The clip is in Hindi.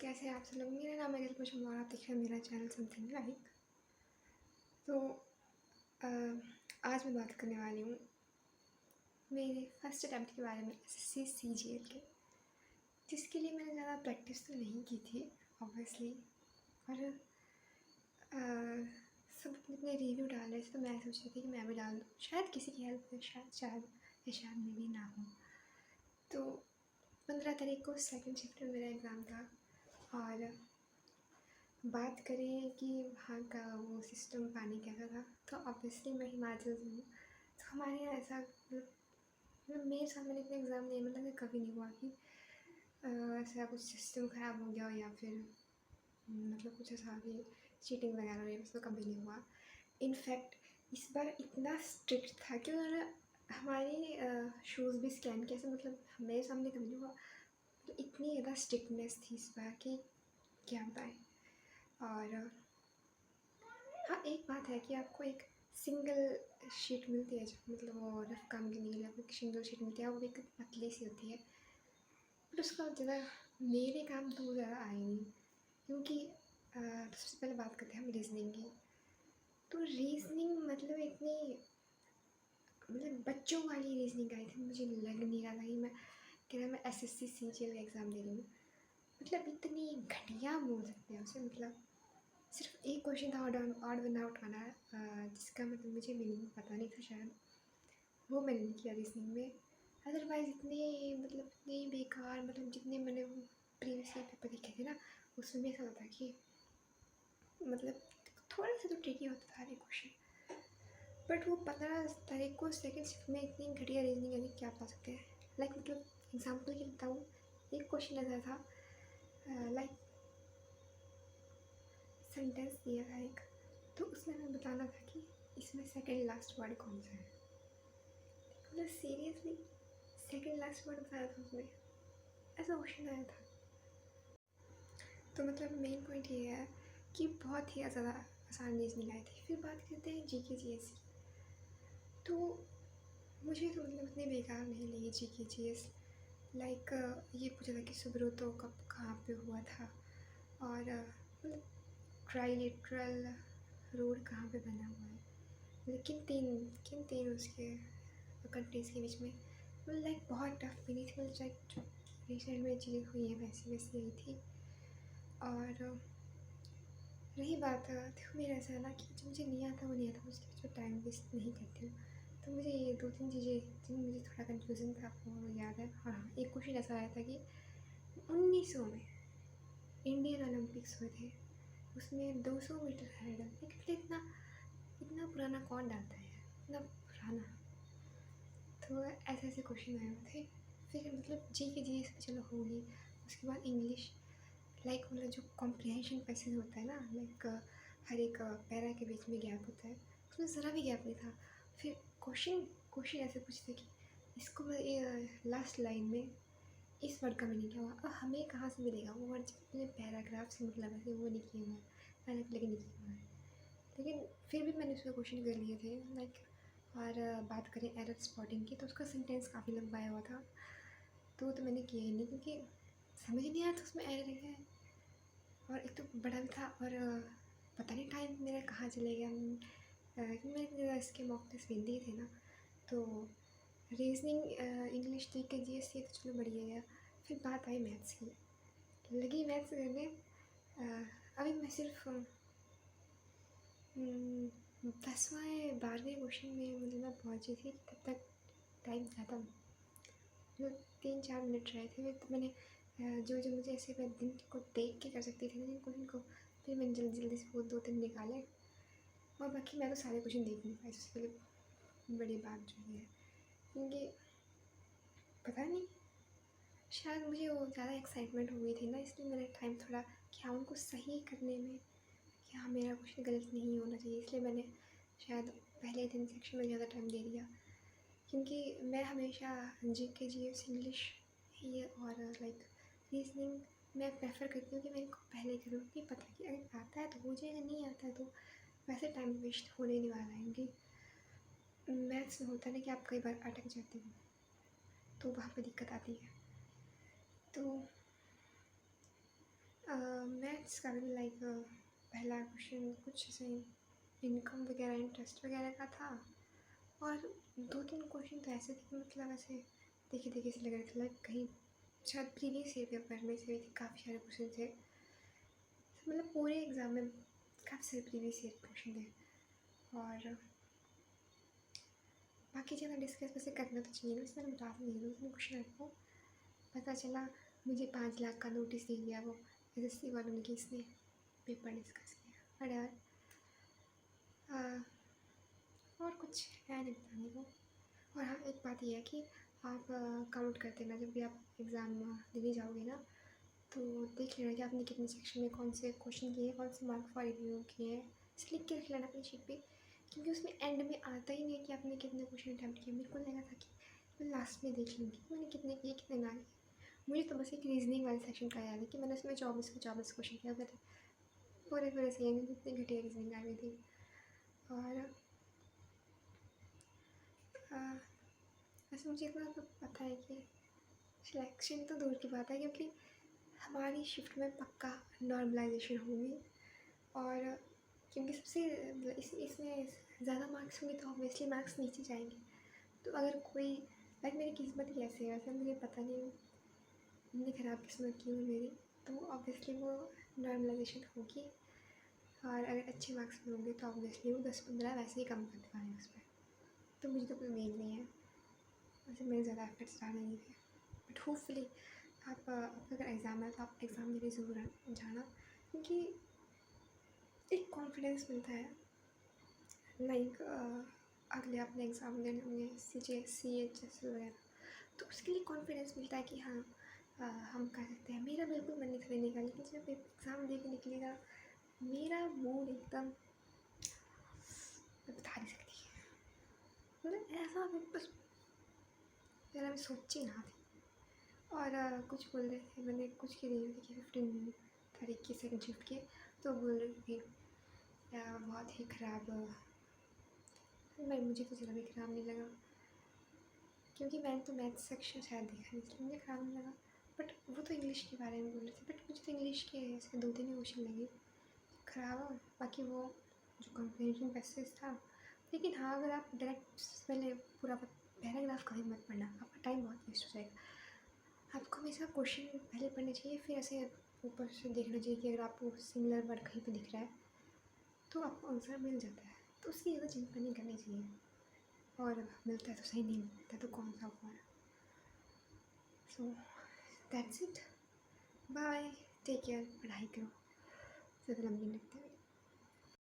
कैसे हैं आप सब लोग। मेरा नाम है दिलकुश और आप देख रहे हैं मेरा चैनल समथिंग लाइक। तो आज मैं बात करने वाली हूँ मेरे फर्स्ट अटैम्प्ट के बारे में, एसएससी सीजीएल के, जिसके लिए मैंने ज़्यादा प्रैक्टिस तो नहीं की थी ऑब्वियसली। और सब अपने रिव्यू डाल रहे थे तो मैं सोच रही थी कि मैं भी डाल दूँ, शायद किसी की हेल्प हो, शायद में भी ना हो। तो 15 तारीख को सेकंड शिफ्ट में मेरा एग्ज़ाम था। और बात करें कि वहाँ का वो सिस्टम पानी कैसा था, तो ऑब्वियसली मैं हिमाचल से हूँ, तो हमारे यहाँ ऐसा मतलब मेरे साथ मैंने इतना एग्ज़ाम नहीं, मतलब कि कभी नहीं हुआ कि ऐसा कुछ सिस्टम ख़राब हो गया हो या फिर मतलब कुछ ऐसा कि चीटिंग वगैरह हुई, तो कभी नहीं हुआ। इनफैक्ट इस बार इतना स्ट्रिक्ट था कि उन्होंने हमारी शूज़ भी स्कैन किया, मतलब मेरे सामने कभी नहीं हुआ। तो इतनी ज़्यादा स्ट्रिक्टनेस थी इस बार कि क्या बताएं। और हाँ, एक बात है कि आपको एक सिंगल शीट मिलती है, जो मतलब वो रफ काम की नहीं, आपको एक सिंगल शीट मिलती है, वो एक पतली सी होती है, बट उसका ज़्यादा मेरे काम तो वो ज़्यादा आए नहीं। क्योंकि सबसे पहले बात करते हैं हम रीजनिंग की। तो रीजनिंग मतलब इतनी मतलब बच्चों वाली रीजनिंग आई थी, मुझे लग नहीं रहा था कि मैं एसएससी सीजीएल का एग्ज़ाम दे रही हूँ। मतलब इतनी घटिया बोल सकते हैं उसे। मतलब सिर्फ एक क्वेश्चन था ऑड वन आउट वाला, जिसका मतलब मुझे मीनिंग पता नहीं था शायद, वो मैंने नहीं किया रीजनिंग में। अदरवाइज़ इतनी बेकार, मतलब जितने मैंने प्रीवियस ईयर पेपर देखे थे ना, उसमें ऐसा होता कि मतलब थोड़ा सा तो ट्रिकी होता था हर एक क्वेश्चन। बट वो 15 तारीख को सेकेंड शिफ्ट में इतनी घटिया रीजनिंग है, क्या बता सकते हैं। लाइक मतलब एग्जाम्पल के बताऊँ, एक क्वेश्चन ऐसा था, लाइक सेंटेंस दिया था एक, तो उसमें हमें बताना था कि इसमें सेकंड लास्ट वर्ड कौन सा है। मतलब सीरियसली सेकंड लास्ट वर्ड बताया था उसमें, ऐसा क्वेश्चन आया था। तो मतलब मेन पॉइंट ये है कि बहुत ही ज़्यादा आसान रीजनिंग आई थी। फिर बात करते हैं जीके जीएस की। तो मुझे तो मतलब उतनी बेकार नहीं लगी जीके जीएस। लाइक ये पूछा था कि सुब्रतो कब कहाँ पे हुआ था, और मतलब ट्राईलेटरल रोड कहाँ पे बना हुआ है, मतलब किन तीन उसके कंट्रीज़ के बीच में। मतलब लाइक बहुत टफ भी नहीं थी, मतलब लाइक जो रिसेंट में चीज़ें हुई हैं वैसी यही थी। और रही बात, देखो मेरा ऐसा है ना कि जो मुझे नहीं आता वो नहीं आता, उसके बीच में टाइम वेस्ट नहीं करती हूँ। तो मुझे ये 2-3 चीज़ें जिनमें मुझे थोड़ा कन्फ्यूज़न था वो याद है। और हाँ, एक क्वेश्चन ऐसा आया था कि 1900 में इंडियन ओलंपिक्स हुए थे, उसमें 200 मीटर हर्डल, लेकिन इतना पुराना कौन डालता है, इतना पुराना। तो ऐसे क्वेश्चन आए हुए थे। फिर मतलब जी के जी से चलो होगी। उसके बाद इंग्लिश, लाइक मतलब जो कॉम्प्रिहेंशन पैसेज होता है ना, लाइक हर एक पैरा के बीच में गैप होता है, उसमें ज़रा भी गैप नहीं था। फिर क्वेश्चन ऐसे पूछते कि इसको लास्ट लाइन में इस वर्ड का मीनिंग क्या हुआ। अब हमें कहाँ से मिलेगा वो वर्ड, अपने पैराग्राफ से मतलब है, वो नहीं किया हुआ है, मैंने लेकिन नहीं किया हुआ है। लेकिन फिर भी मैंने उसका क्वेश्चन कर लिए थे लाइक। और बात करें एरर स्पॉटिंग की, तो उसका सेंटेंस काफ़ी लंबा आया हुआ था, तो मैंने किया ही नहीं, क्योंकि समझ नहीं आया था उसमें एरर है। और एक तो बड़ा भी था, और पता नहीं टाइम मेरा कहाँ चले गया, क्योंकि मैंने इसके मॉक टेस्ट हिंदी थे ना। तो रीजनिंग इंग्लिश ठीक के जी एस सी तो चलो बढ़िया गया। फिर बात आई मैथ्स की, लगी मैथ्स करने। अभी मैं सिर्फ 10वां 12वें क्वेश्चन में मतलब मैं पहुँची थी, तब तक टाइम ख़त्म। मतलब 3-4 मिनट रहे थे। तो मैंने जो मुझे ऐसे मैं दिन को देख के कर सकती थी ना क्वेश्चन को, फिर मैंने जल्दी से वो 2-3 निकाले। और बाकी मैं तो सारे क्वेश्चन देख नहीं पाई, उसके लिए बड़ी बात जो है, क्योंकि पता नहीं शायद मुझे वो ज़्यादा एक्साइटमेंट हो गई थी ना, इसलिए मेरा टाइम थोड़ा क्या उनको सही करने में, कि हाँ मेरा क्वेश्चन गलत नहीं होना चाहिए, इसलिए मैंने शायद पहले दिन सेक्शन में ज़्यादा टाइम दे दिया। क्योंकि मैं हमेशा जीके जीएस इंग्लिश ये और लाइक रीजनिंग मैं प्रेफर करती हूँ कि मैं इनको पहले करूँ, कि पता है कि अगर आता है तो हो जाएगा, नहीं आता है तो वैसे टाइम वेस्ट होने नहीं वाला है। क्योंकि मैथ्स में होता है ना कि आप कई बार अटक जाते हो, तो वहाँ पे दिक्कत आती है। तो मैथ्स का भी लाइक पहला क्वेश्चन कुछ ऐसे इनकम वगैरह इंटरेस्ट वगैरह का था, और 2-3 क्वेश्चन तो ऐसे थे कि मतलब ऐसे देखे देखे से लग रहे थे लाइक कहीं शायद प्रीवियस ईयर पेपर में से भी काफ़ी सारे क्वेश्चन थे, मतलब पूरे एग्ज़ाम में काफ़ी सारे प्रीवियस ईयर क्वेश्चन थे। और बाकी ज़्यादा डिस्कस वैसे करना तो चाहिए ना, इसमें बता तो नहीं दूँ उसने क्वेश्चन आपको। पता चला मुझे 5 लाख का नोटिस दे दिया वो एसएससी वालों ने कि इसने पेपर डिस्कस किया। बट यार और कुछ है नहीं बताने को। और हाँ, एक बात ये है कि आप काउंट करते ना, जब भी आप एग्ज़ाम देने जाओगे ना, तो देख लेना कि आपने कितने सेक्शन में कौन से क्वेश्चन किए, कौन से मार्क फॉर रिव्यू किए हैं, इसे लिख के रख लेना अपनी शीट पे, क्योंकि उसमें एंड में आता ही नहीं है कि आपने कितने क्वेश्चन अटैम्प्ट किए। मेरे को लगा था कि मैं लास्ट में देख लूँगी मैंने कितने किए कितने ना किए। मुझे तो बस एक रीजनिंग वाले सेक्शन का याद है कि मैंने उसमें 24 के 24 क्वेश्चन किया था, पूरे पूरे सही में कितनी घटिया रीजनिंग आ गई थी। और वैसे मुझे इतना तो पता है कि सिलेक्शन तो दूर की बात है, क्योंकि हमारी शिफ्ट में पक्का नॉर्मलाइजेशन होगी। और क्योंकि सबसे इसमें ज़्यादा मार्क्स होंगे तो ऑब्वियसली मार्क्स नीचे जाएंगे। तो अगर कोई लाइक मेरी किस्मत ही ऐसी है, वैसे मुझे पता नहीं इतनी ख़राब किस्मत क्यों है मेरी, तो ऑब्वियसली वो नॉर्मलाइजेशन होगी। और अगर अच्छे मार्क्स में होंगे तो ऑब्वियसली वो 10-15 वैसे ही कम करने वाले हैं उसमें। तो मुझे तो कोई उम्मीद नहीं है, वैसे मेरे ज़्यादा एफर्ट्स डालने नहीं थे। बट होपफुली आपका अगर एग्ज़ाम है तो आप एग्ज़ाम देने ज़रूर जाना, क्योंकि एक कॉन्फिडेंस मिलता है। लाइक अगले अपने एग्ज़ाम देने होंगे CHS वगैरह, तो उसके लिए कॉन्फिडेंस मिलता है कि हाँ हम कर सकते हैं। मेरा बिल्कुल मन नहीं था देने का, लेकिन जब एग्ज़ाम दे के निकली ना, मेरा मूड एकदम मैं बता नहीं सकती, मतलब ऐसा बस मेरा मैं सोची ना थी। और कुछ बोल रहे थे, मैंने कुछ की रिव्यू देखी 15 तारीख की सेकंड शिफ्ट की, तो बोल रही थी बहुत ही ख़राब। भाई मुझे तो ज़रा भी ख़राब नहीं लगा, क्योंकि मैंने तो मैथ्स सेक्शन शायद देखा नहीं, इसलिए मुझे ख़राब नहीं लगा। बट वो तो इंग्लिश के बारे में बोल रहे थे, बट मुझे तो इंग्लिश के ऐसे 2-3 क्वेश्चन लगे ख़राब हो। बाकी वो जो कंप्रीहेंशन पैसेज था, लेकिन हाँ अगर आप डायरेक्ट पहले पूरा पैराग्राफ कभी मत पढ़ना, आपका टाइम बहुत वेस्ट हो जाएगा। आपको हमेशा क्वेश्चन पहले पढ़ने चाहिए, फिर ऐसे ऊपर से देखना चाहिए कि अगर आपको सिमिलर वर्ड कहीं पे दिख रहा है तो आपको आंसर मिल जाता है, तो उसकी ज़्यादा चिंता नहीं करनी चाहिए। और मिलता है तो सही, नहीं मिलता तो कौन सा हुआ है। So that's it, bye, take care, पढ़ाई करो, ज़्यादा लंबी नहीं लगती।